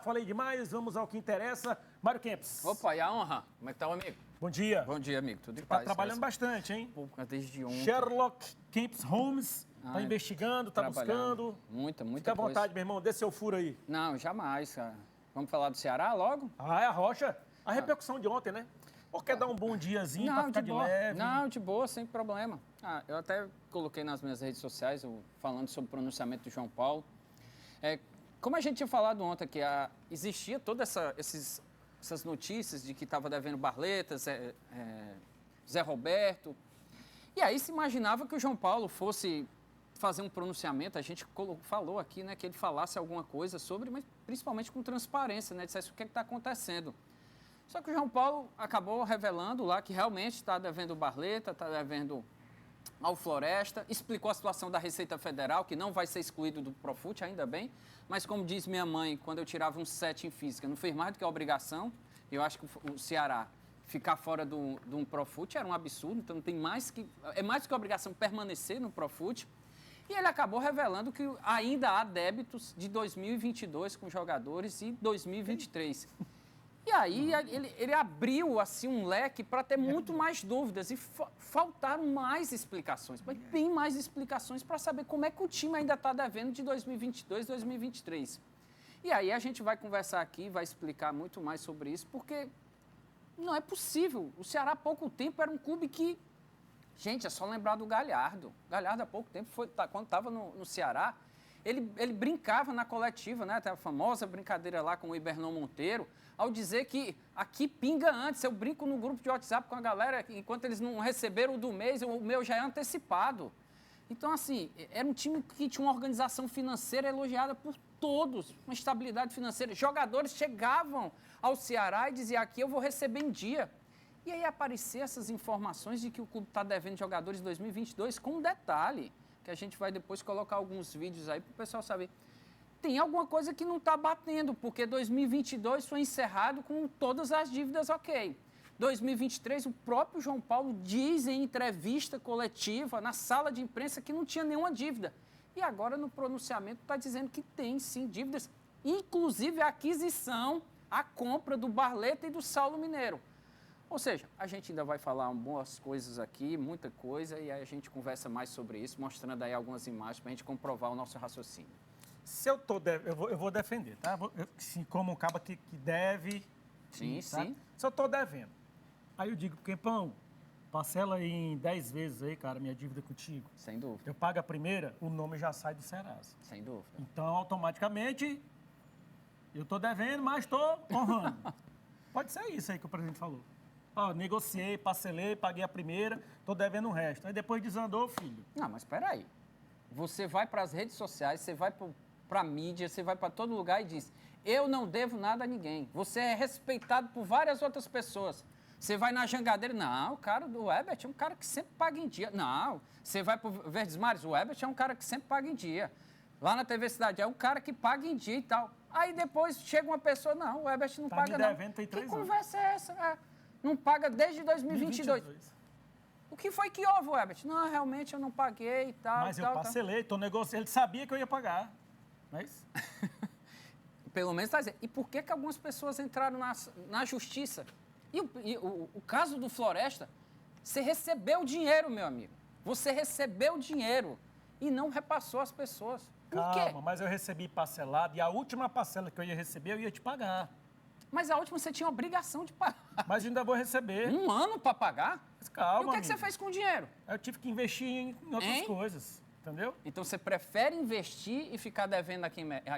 Falei demais, vamos ao que interessa. Mário Kempis. Opa, e a honra? Como é que tá o amigo? Bom dia. Bom dia, amigo. Tudo em Tá paz. trabalhando bastante, hein? Pô, desde ontem. Sherlock Kempis Holmes tá investigando, tá buscando. Muita Fica à coisa. vontade, meu irmão, dê seu furo aí. Não, jamais, cara. Vamos falar do Ceará logo? Ah, é a Rocha. A repercussão de ontem, né? Ou quer dar um bom diazinho pra ficar de boa. leve? Não, de boa, sem problema. Eu até coloquei nas minhas redes sociais, falando sobre o pronunciamento do João Paulo. Como a gente tinha falado ontem, que existia todas essas notícias de que estava devendo Barleta, Zé Roberto. E aí se imaginava que o João Paulo fosse fazer um pronunciamento, a gente falou aqui, né, que ele falasse alguma coisa sobre, mas principalmente com transparência, né, dissesse o que está acontecendo. Só que o João Paulo acabou revelando lá que realmente está devendo Barleta, está devendo ao Floresta, explicou a situação da Receita Federal, que não vai ser excluído do Profut, ainda bem, mas como diz minha mãe, quando eu tirava um 7 em física, não fez mais do que a obrigação. Eu acho que o Ceará ficar fora de um Profut era um absurdo, então é mais do que a obrigação permanecer no Profut. E ele acabou revelando que ainda há débitos de 2022 com jogadores e 2023. E aí ele abriu assim um leque para ter muito mais dúvidas e faltaram mais explicações, mas bem mais explicações para saber como é que o time ainda está devendo de 2022, 2023. E aí a gente vai conversar aqui, vai explicar muito mais sobre isso, porque não é possível. O Ceará há pouco tempo era um clube que, gente, é só lembrar do Galhardo. Galhardo há pouco tempo, quando estava no Ceará, ele brincava na coletiva, né? Tem a famosa brincadeira lá com o Ibernon Monteiro, ao dizer que aqui pinga antes. Eu brinco no grupo de WhatsApp com a galera, enquanto eles não receberam o do mês, o meu já é antecipado. Então, assim, era um time que tinha uma organização financeira elogiada por todos, uma estabilidade financeira. Jogadores chegavam ao Ceará e diziam, aqui eu vou receber em dia. E aí apareciam essas informações de que o clube está devendo jogadores em 2022, com um detalhe, que a gente vai depois colocar alguns vídeos aí para o pessoal saber. Tem alguma coisa que não está batendo, porque 2022 foi encerrado com todas as dívidas ok. 2023, o próprio João Paulo diz em entrevista coletiva, na sala de imprensa, que não tinha nenhuma dívida. E agora, no pronunciamento, está dizendo que tem, sim, dívidas, inclusive a aquisição, a compra do Barleta e do Saulo Mineiro. Ou seja, a gente ainda vai falar boas coisas aqui, muita coisa, e aí a gente conversa mais sobre isso, mostrando aí algumas imagens para a gente comprovar o nosso raciocínio. Se eu vou defender, tá? Sim, como um cabo que deve. Sim, tá? sim. Se eu estou devendo, aí eu digo, Kempão, parcela em 10 vezes aí, cara, minha dívida contigo. Sem dúvida. Eu pago a primeira, o nome já sai do Serasa. Sem dúvida. Então, automaticamente, eu estou devendo, mas estou honrando. Pode ser isso aí que o presidente falou. Ó, negociei, parcelei, paguei a primeira, estou devendo o resto. Aí depois desandou, filho. Não, mas espera aí. Você vai para as redes sociais, você vai para a mídia, você vai para todo lugar e diz, eu não devo nada a ninguém. Você é respeitado por várias outras pessoas. Você vai na Jangadeira, não, o cara do Herbert é um cara que sempre paga em dia. Não, você vai para o Verdes Mares, o Herbert é um cara que sempre paga em dia. Lá na TV Cidade, é um cara que paga em dia e tal. Aí depois chega uma pessoa, não, o Herbert não paga não. Devendo, tem 3 que anos. conversa é essa? Não paga desde 2022. O que foi que houve, Herbert? Não, realmente eu não paguei e tal. Mas eu parcelei, estou negociando. Ele sabia que eu ia pagar. Não é isso? Pelo menos está dizendo. E por que algumas pessoas entraram na justiça? E o caso do Floresta, você recebeu dinheiro, meu amigo. Você recebeu dinheiro e não repassou às pessoas. Por quê? Calma, mas eu recebi parcelado e a última parcela que eu ia receber, eu ia te pagar. Mas a última você tinha obrigação de pagar. Mas ainda vou receber. Um ano para pagar? Mas calma, e o que você fez com o dinheiro? Eu tive que investir em outras coisas, entendeu? Então você prefere investir e ficar devendo a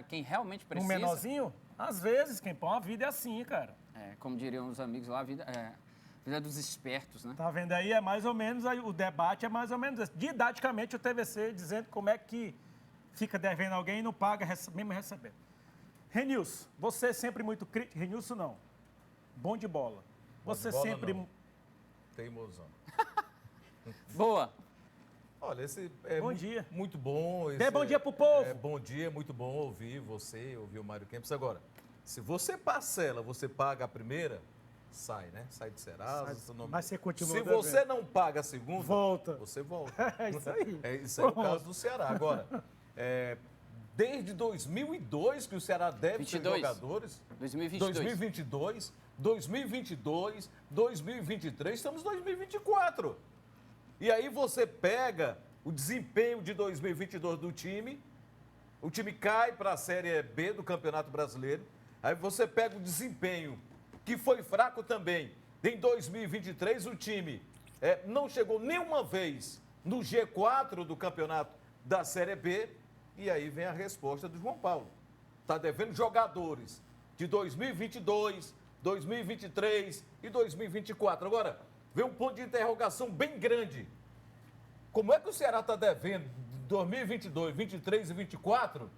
quem realmente precisa? Um menorzinho? Às vezes, Kempão, a vida é assim, cara. Como diriam os amigos lá, a vida é dos espertos, né? Tá vendo aí? É mais ou menos, o debate é mais ou menos esse. Didaticamente, o TVC dizendo como é que fica devendo alguém e não paga, mesmo recebendo. Renilson, você é sempre muito crítico. Renilson, não. Bom de bola. Você de bola, sempre... Não. Teimosão. Boa. Olha, esse é bom dia. Muito bom. Dê bom dia pro povo. Bom dia, muito bom ouvir você, ouvir o Mário Kempis. Agora, se você parcela, você paga a primeira, sai, né? Sai de Serasa. Seu nome... Mas você continua Se devendo. você não paga a segunda, volta. Você volta. É isso aí. Isso aí é o caso do Ceará. Agora, Desde 2002 que o Ceará deve 22. ter jogadores. 2022. 2022, 2022, 2023, estamos em 2024. E aí você pega o desempenho de 2022 do time, o time cai para a Série B do Campeonato Brasileiro, aí você pega o desempenho, que foi fraco também. Em 2023, o time não chegou nenhuma vez no G4 do Campeonato da Série B, e aí vem a resposta do João Paulo. Está devendo jogadores de 2022, 2023 e 2024. Agora, vem um ponto de interrogação bem grande. Como é que o Ceará está devendo 2022, 23 e 24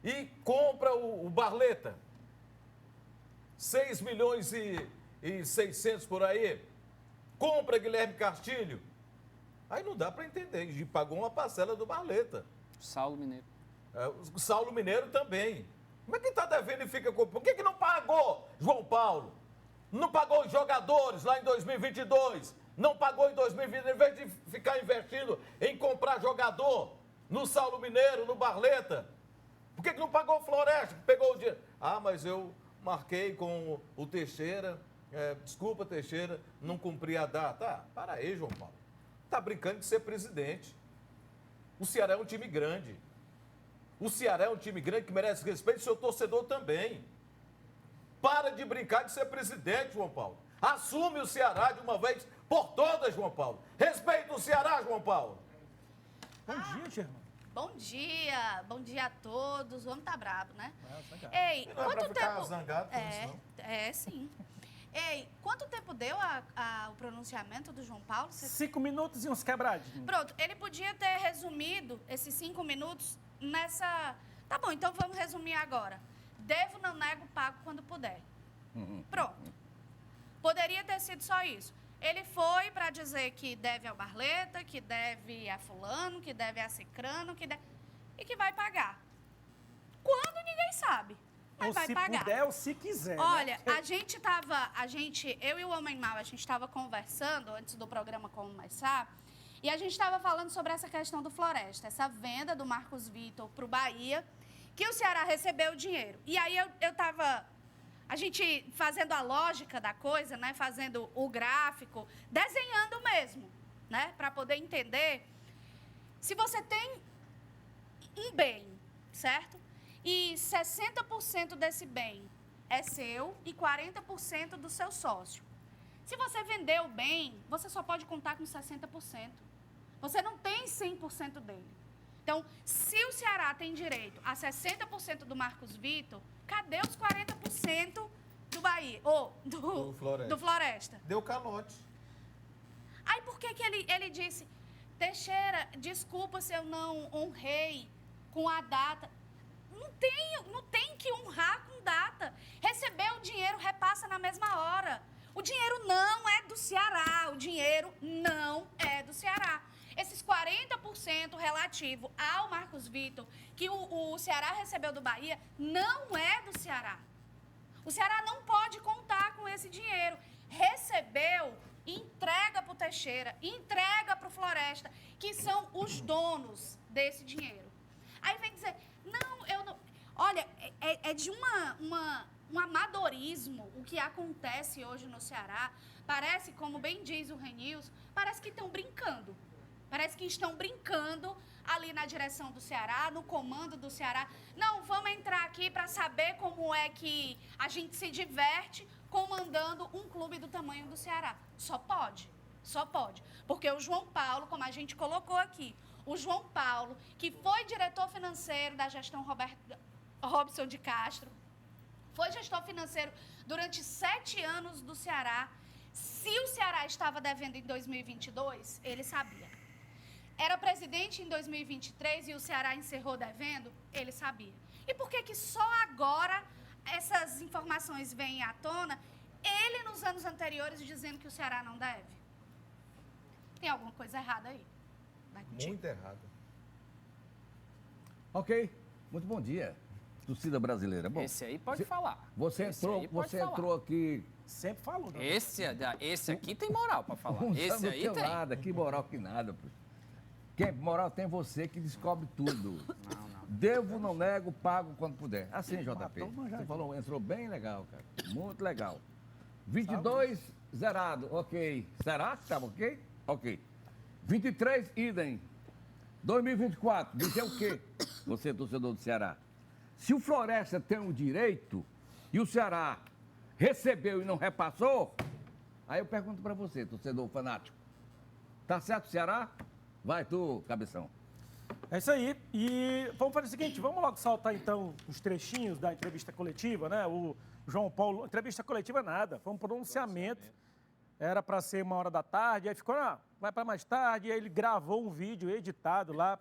e compra o Barleta? 6 milhões e 600 por aí. Compra Guilherme Castilho. Aí não dá para entender. E pagou uma parcela do Barleta. Saulo Mineiro. O Saulo Mineiro também. Como é que está devendo e fica com... Por que não pagou, João Paulo? Não pagou os jogadores lá em 2022? Não pagou em 2020, em vez de ficar investindo em comprar jogador no Saulo Mineiro, no Barleta? Por que não pagou o Floresta, que pegou o dinheiro? Ah, mas eu marquei com o Teixeira. Desculpa, Teixeira, não cumpri a data. Ah, para aí, João Paulo. Está brincando de ser presidente. O Ceará é um time grande. O Ceará é um time grande que merece respeito, seu torcedor também. Para de brincar de ser presidente, João Paulo. Assume o Ceará de uma vez por todas, João Paulo. Respeita o Ceará, João Paulo. Bom dia, Germano. Bom dia a todos. O homem tá brabo, né? Ei, Não é pra ficar zangado com isso, não. Sim. Ei, quanto tempo deu o pronunciamento do João Paulo? 5 minutos e uns quebradinhos. Pronto, ele podia ter resumido esses 5 minutos nessa... Tá bom, então vamos resumir agora. Devo, não nego, pago quando puder. Pronto. Poderia ter sido só isso. Ele foi para dizer que deve ao Barleta, que deve a fulano, que deve a cicrano, e que vai pagar. Quando ninguém sabe. Mas Ou vai se pagar. puder ou se quiser. Olha, né? eu e o Homem Mal, a gente estava conversando antes do programa começar, e a gente estava falando sobre essa questão do Floresta, essa venda do Marcos Vitor para o Bahia, que o Ceará recebeu o dinheiro. E aí eu estava, a gente fazendo a lógica da coisa, né, fazendo o gráfico, desenhando mesmo, né, para poder entender. Se você tem um bem, certo? E 60% desse bem é seu e 40% do seu sócio. Se você vender o bem, você só pode contar com 60%. Você não tem 100% dele. Então, se o Ceará tem direito a 60% do Marcos Vitor, cadê os 40% do Bahia? Do Floresta. Deu calote. Aí por que ele disse, Teixeira, desculpa se eu não honrei com a data. Não tem que honrar com data. Receber o dinheiro, repassa na mesma hora. O dinheiro não é do Ceará. O dinheiro não é do Ceará. Esses 40% relativo ao Marcos Vitor, que o Ceará recebeu do Bahia, não é do Ceará. O Ceará não pode contar com esse dinheiro. Recebeu, entrega para o Teixeira, entrega para o Floresta, que são os donos desse dinheiro. Aí vem dizer, não, eu não... Olha, é de um amadorismo o que acontece hoje no Ceará. Parece, como bem diz o Renilson, parece que estão brincando. Parece que estão brincando ali na direção do Ceará, no comando do Ceará. Não, vamos entrar aqui para saber como é que a gente se diverte comandando um clube do tamanho do Ceará. Só pode. Porque o João Paulo, como a gente colocou aqui, o João Paulo, que foi diretor financeiro da gestão Robson de Castro, foi gestor financeiro durante 7 anos do Ceará. Se o Ceará estava devendo em 2022, ele sabia. Era presidente em 2023 e o Ceará encerrou devendo, ele sabia. E por que só agora essas informações vêm à tona? Ele, nos anos anteriores, dizendo que o Ceará não deve. Tem alguma coisa errada aí. Muito errado. Ok, muito bom dia, torcida brasileira. Bom, Esse aí pode falar. Você entrou aqui... Sempre falou. Né? Esse aqui tem moral para falar. Não Esse sabe aí que tem. nada, que moral que nada. Pô. Quem moral tem você que descobre tudo. Não. Devo, não nego, pago quando puder. Assim, JP. Matou uma já, Você falou, entrou bem legal, cara. Muito legal. 22, zerado, ok. Será que estava ok? Ok. 23, idem. 2024, dizer o quê? Você, torcedor do Ceará. Se o Floresta tem o direito e o Ceará recebeu e não repassou, aí eu pergunto para você, torcedor fanático. Tá certo o Ceará? Vai tu, cabeção. É isso aí. E vamos fazer o seguinte, vamos logo saltar então os trechinhos da entrevista coletiva, né? O João Paulo, entrevista coletiva nada, foi um pronunciamento. Era para ser 13h, aí ficou, vai para mais tarde, e aí ele gravou um vídeo editado lá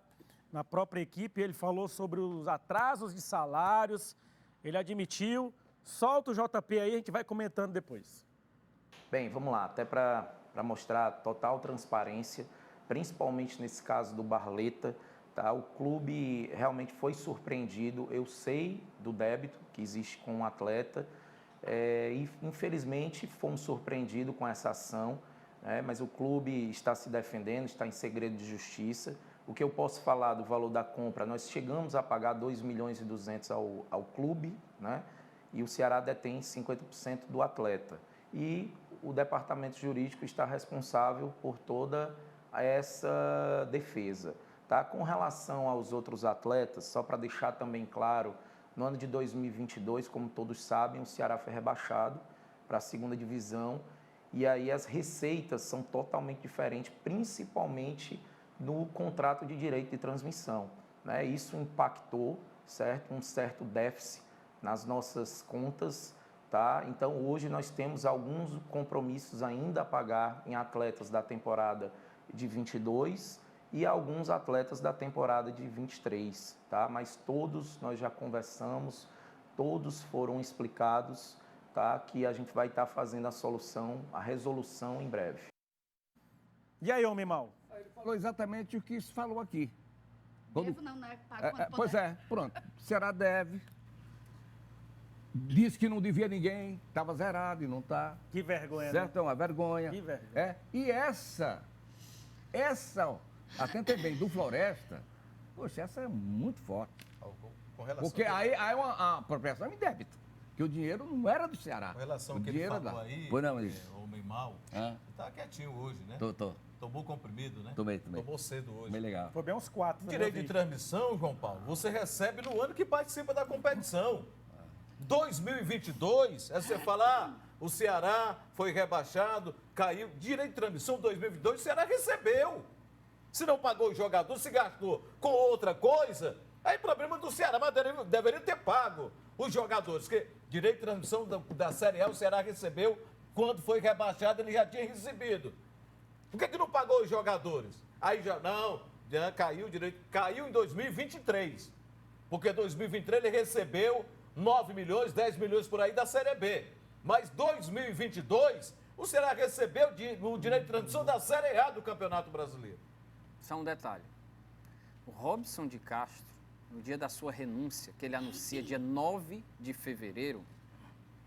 na própria equipe, ele falou sobre os atrasos de salários, ele admitiu. Solta o JP aí, a gente vai comentando depois. Bem, vamos lá, até para mostrar total transparência, principalmente nesse caso do Barleta, tá? O clube realmente foi surpreendido, eu sei do débito que existe com o atleta, e infelizmente fomos surpreendidos com essa ação, né? Mas o clube está se defendendo, está em segredo de justiça. O que eu posso falar do valor da compra, nós chegamos a pagar 2.200.000 ao clube, né? E o Ceará detém 50% do atleta. E o departamento jurídico está responsável por toda essa defesa. Tá? Com relação aos outros atletas, só para deixar também claro, no ano de 2022, como todos sabem, o Ceará foi rebaixado para a segunda divisão e aí as receitas são totalmente diferentes, principalmente no contrato de direito de transmissão, né? Isso impactou, certo? Um certo déficit nas nossas contas, tá? Então, hoje nós temos alguns compromissos ainda a pagar em atletas da temporada de 22 e alguns atletas da temporada de 23, tá? Mas todos nós já conversamos, todos foram explicados, tá? Que a gente vai estar fazendo a solução, a resolução em breve. E aí, homem mal? Ele falou exatamente o que se falou aqui. Devo não, né? Pago quando Pois puder. é, pronto. Ceará deve. Disse que não devia ninguém, estava zerado e não está. Que vergonha, Certo? né? É uma vergonha. Que vergonha. E essa, atentem bem, do Floresta, poxa, essa é muito forte. Com relação Porque aí é uma apropriação em débito. Que o dinheiro não era do Ceará. Com relação o ao que ele dinheiro falou da... aí, Pois não, isso. homem mal, Ah. tá quietinho hoje, né? Tô. Tomou comprimido, né? Tomei. Tomou cedo hoje. Bem legal. Foi bem uns 4. Direito de transmissão, João Paulo, você recebe no ano que participa da competição. 2022, aí você fala, o Ceará foi rebaixado, caiu. Direito de transmissão 2022, o Ceará recebeu. Se não pagou o jogador, se gastou com outra coisa, aí problema do Ceará, mas deveria ter pago os jogadores. Porque direito de transmissão da Série A, o Ceará recebeu, quando foi rebaixado, ele já tinha recebido. Por que não pagou os jogadores? Aí já caiu o direito, caiu em 2023. Porque 2023 ele recebeu 9 milhões, 10 milhões por aí da Série B. Mas 2022, o Ceará recebeu o direito de transmissão da Série A do Campeonato Brasileiro. Só um detalhe. O Robson de Castro, no dia da sua renúncia, que ele anuncia dia 9 de fevereiro,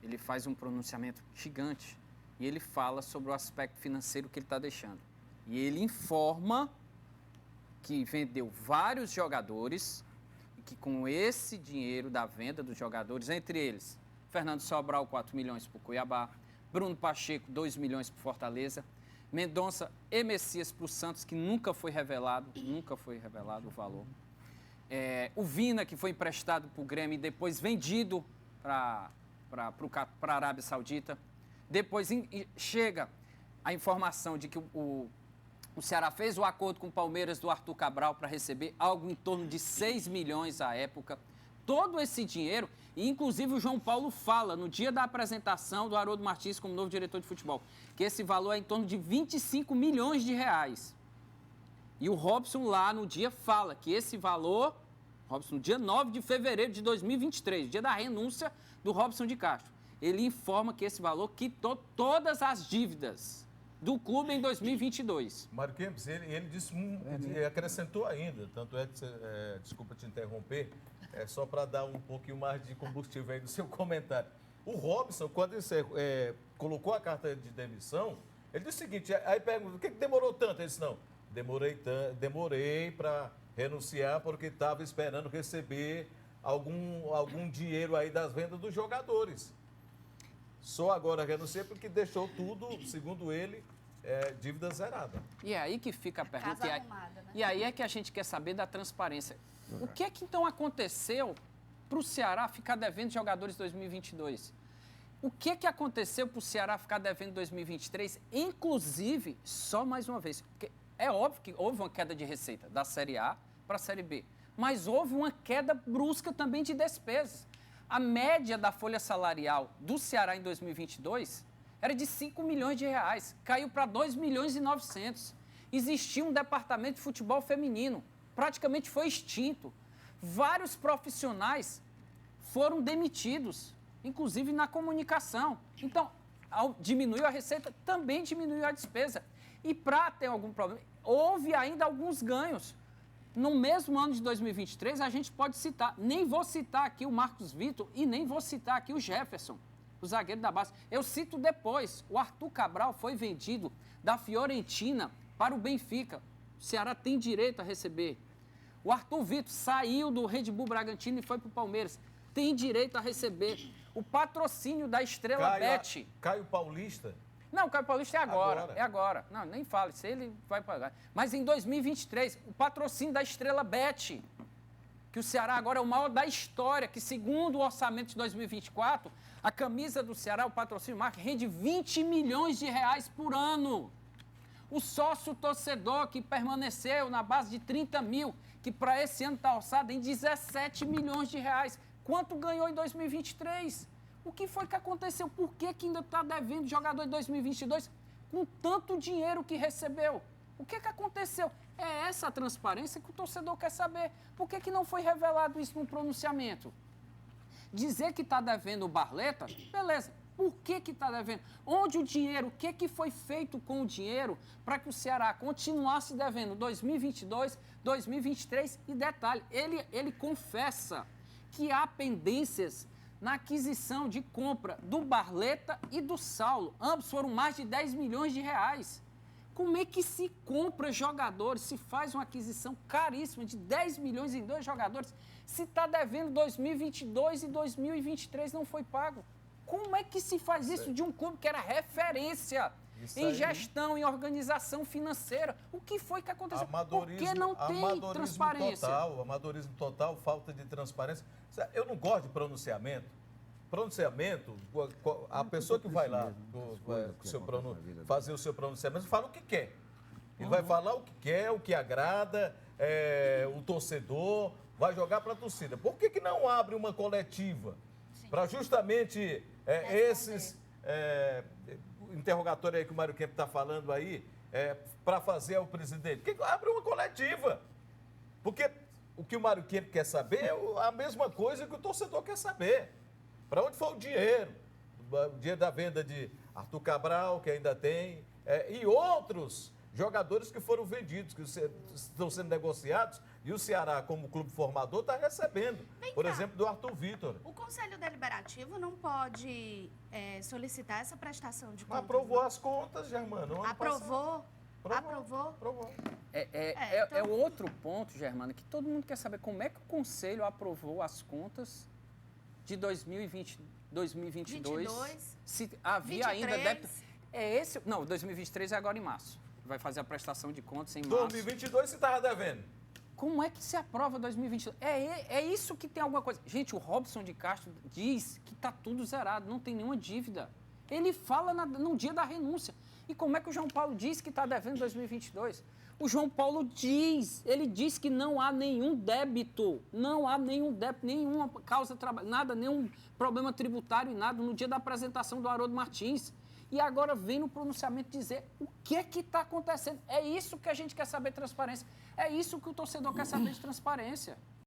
ele faz um pronunciamento gigante e ele fala sobre o aspecto financeiro que ele está deixando. E ele informa que vendeu vários jogadores e que com esse dinheiro da venda dos jogadores, entre eles, Fernando Sobral, 4 milhões para o Cuiabá, Bruno Pacheco, 2 milhões para o Fortaleza, Mendonça e Messias para o Santos, que nunca foi revelado o valor. O Vina, que foi emprestado para o Grêmio e depois vendido para a Arábia Saudita. Depois chega a informação de que o Ceará fez o acordo com o Palmeiras do Arthur Cabral para receber algo em torno de 6 milhões à época. Todo esse dinheiro, e inclusive o João Paulo fala no dia da apresentação do Haroldo Martins como novo diretor de futebol, que esse valor é em torno de 25 milhões de reais. E o Robson lá no dia fala que esse valor, Robson, no dia 9 de fevereiro de 2023, dia da renúncia do Robson de Castro, ele informa que esse valor quitou todas as dívidas do clube em 2022. Mário Kempis, ele disse, ele acrescentou ainda, tanto é que, desculpa te interromper, é só para dar um pouquinho mais de combustível aí no seu comentário. O Robson, quando ele colocou a carta de demissão, ele disse o seguinte, aí pergunta, por que demorou tanto? Ele disse, não, demorei para renunciar porque estava esperando receber algum dinheiro aí das vendas dos jogadores. Só agora renuncia porque deixou tudo, segundo ele, dívida zerada. E é aí que fica a pergunta. Casa arrumada, né? E aí é que a gente quer saber da transparência. O que é que então aconteceu para o Ceará ficar devendo jogadores 2022? O que é que aconteceu para o Ceará ficar devendo 2023? Inclusive, só mais uma vez, porque é óbvio que houve uma queda de receita da Série A para a Série B, mas houve uma queda brusca também de despesas. A média da folha salarial do Ceará em 2022 era de 5 milhões de reais, caiu para 2 milhões e 900. Existia um departamento de futebol feminino, praticamente foi extinto. Vários profissionais foram demitidos, inclusive na comunicação. Então, ao diminuir a receita, também diminuiu a despesa. E para ter algum problema, houve ainda alguns ganhos. No mesmo ano de 2023, a gente pode citar, nem vou citar aqui o Marcos Vitor e nem vou citar aqui o Jefferson, o zagueiro da base. Eu cito depois, o Arthur Cabral foi vendido da Fiorentina para o Benfica. O Ceará tem direito a receber. O Arthur Vitor saiu do Red Bull Bragantino e foi para o Palmeiras. Tem direito a receber. O patrocínio da Estrela Bet. Caio Paulista. Não, o Caio Paulista é agora. É agora. Não, nem fale, se ele vai pagar. Mas em 2023, o patrocínio da Estrela Bet, que o Ceará agora é o maior da história, que segundo o orçamento de 2024, a camisa do Ceará, o patrocínio marca, rende 20 milhões de reais por ano. O sócio torcedor que permaneceu na base de 30 mil, que para esse ano está orçado em 17 milhões de reais. Quanto ganhou em 2023? O que foi que aconteceu? Por que ainda está devendo jogador em 2022 com tanto dinheiro que recebeu? O que aconteceu? É essa a transparência que o torcedor quer saber. Por que não foi revelado isso no pronunciamento? Dizer que está devendo o Barleta, beleza. Por que está devendo? Onde o dinheiro, o que foi feito com o dinheiro para que o Ceará continuasse devendo 2022, 2023? E detalhe, ele confessa que há pendências na aquisição de compra do Barleta e do Saulo. Ambos foram mais de 10 milhões de reais. Como é que se compra jogadores, se faz uma aquisição caríssima de 10 milhões em 2 jogadores, se está devendo 2022 e 2023 não foi pago? Como é que se faz isso de um clube que era referência em gestão, em organização financeira? O que foi que aconteceu? Por que não tem transparência? Amadorismo total, falta de transparência. Eu não gosto de pronunciamento. Pronunciamento, a pessoa que vai lá fazer o seu pronunciamento fala o que quer. Ele vai falar o que quer, o que agrada, o torcedor, vai jogar para a torcida. Por que não abre uma coletiva para justamente esses interrogatórios aí que o Mário Kempis está falando aí, para fazer ao presidente? Por que abre uma coletiva? Porque o que o Mário Kempis quer saber é a mesma coisa que o torcedor quer saber. Para onde foi o dinheiro? O dinheiro da venda de Arthur Cabral, que ainda tem, e outros jogadores que foram vendidos, que estão sendo negociados, e o Ceará, como clube formador, está recebendo. Por exemplo, do Arthur Vitor. O Conselho Deliberativo não pode solicitar essa prestação de contas? Aprovou as contas, Germano. Aprovou? Aprovou. É outro ponto, Germano, que todo mundo quer saber. Como é que o Conselho aprovou as contas de 2020, 2022? Se havia 23. Ainda débito. Não, 2023 é agora em março. Vai fazer a prestação de contas em março. 2022 você estava devendo. Como é que se aprova 2022? É isso que tem alguma coisa. Gente, o Robson de Castro diz que está tudo zerado, não tem nenhuma dívida. Ele fala no dia da renúncia. E como é que o João Paulo diz que está devendo em 2022? O João Paulo ele diz que não há nenhum débito, nenhuma causa trabalho, nada, nenhum problema tributário e nada no dia da apresentação do Haroldo Martins. E agora vem no pronunciamento dizer o que está acontecendo. É isso que a gente quer saber, transparência. É isso que o torcedor quer saber de transparência.